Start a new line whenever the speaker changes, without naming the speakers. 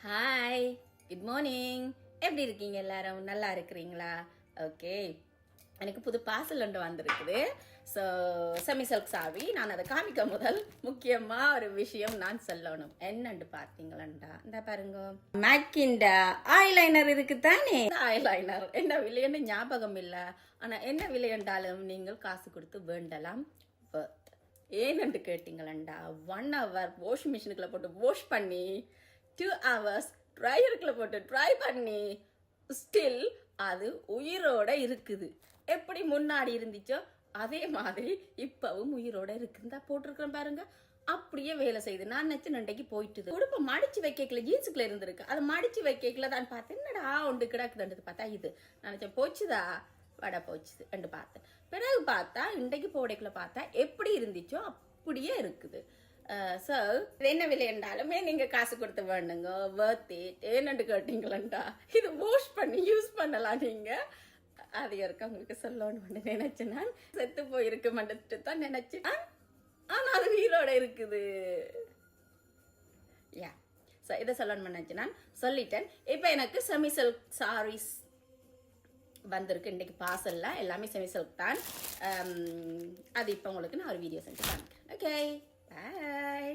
Hi, good morning. எப்படி இருக்கீங்க எல்லாரும்? நல்லா இருக்கிறீங்களா? ஓகே, எனக்கு புது பார்சல் ஒன்று வந்திருக்குது. So semi silk sorry. நான் அதை காமிக்க முதல் முக்கியமாக ஒரு விஷயம் நான் சொல்லணும். என்னன்னு பார்த்தீங்களா, இந்த பாருங்க, மேக்கிண்ட ஐலைனர் இருக்கு தானே. ஐலைனர் என்ன விலைன்னு ஞாபகம் இல்லை, ஆனால் என்ன விலை என்றாலும் நீங்கள் காசு கொடுத்து வேண்டலாம். ஏன்னு கேட்டீங்களா, 1 hour வாஷிங் மிஷினுக்குள்ள போட்டு வாஷ் பண்ணி 2 hours ட்ரையருக்குள்ள போட்டு ட்ரை பண்ணி ஸ்டில் அது உயிரோட இருக்குது. எப்படி முன்னாடி இருந்துச்சோ அதே மாதிரி இப்பவும் உயிரோட இருக்குதா போட்டிருக்கிறேன் பாருங்க. அப்படியே வேலை செய்யுது. நான் நினைச்சு நண்டைக்கு போயிட்டு உடுப்ப மடிச்சு வைக்கல, ஜீன்ஸுக்குள்ள இருந்திருக்கு. அதை மடிச்சு வைக்கல தான் பார்த்தேன். என்னடா ஒன்று கிடக்குதுன்றது பார்த்தா இது நினைச்சேன் போச்சுதா வடை போச்சுது என்று பார்த்தேன். பிறகு பார்த்தா இன்றைக்கு போடைக்குள்ள பார்த்தா எப்படி இருந்துச்சோ அப்படியே இருக்குது. ஸோ என்ன விலை என்றாலுமே நீங்கள் காசு கொடுத்து வேணுங்க, வர்த் இட். ஏன்னு கேட்டீங்களா, இது வாஷ் பண்ணி யூஸ் பண்ணலாம். நீங்கள் அது இருக்க உங்களுக்கு சொல்லணும்னு நினைச்சேன். நான் செத்து போயிருக்கு மட்டும் தான் நினைச்சேன், ஆனால் அது உயிரோட இருக்குது. யா, ஸோ இதை சொல்லணும்னு நினைச்சேன், நான் சொல்லிட்டேன். இப்போ எனக்கு செமி சில்க் சாரீஸ் வந்திருக்கு இன்றைக்கு பார்சல்ல. எல்லாமே செமி சில்க் தான். அது இப்போ உங்களுக்கு நான் ஒரு வீடியோ செஞ்சு காமிக்கிறேன். Okay, bye.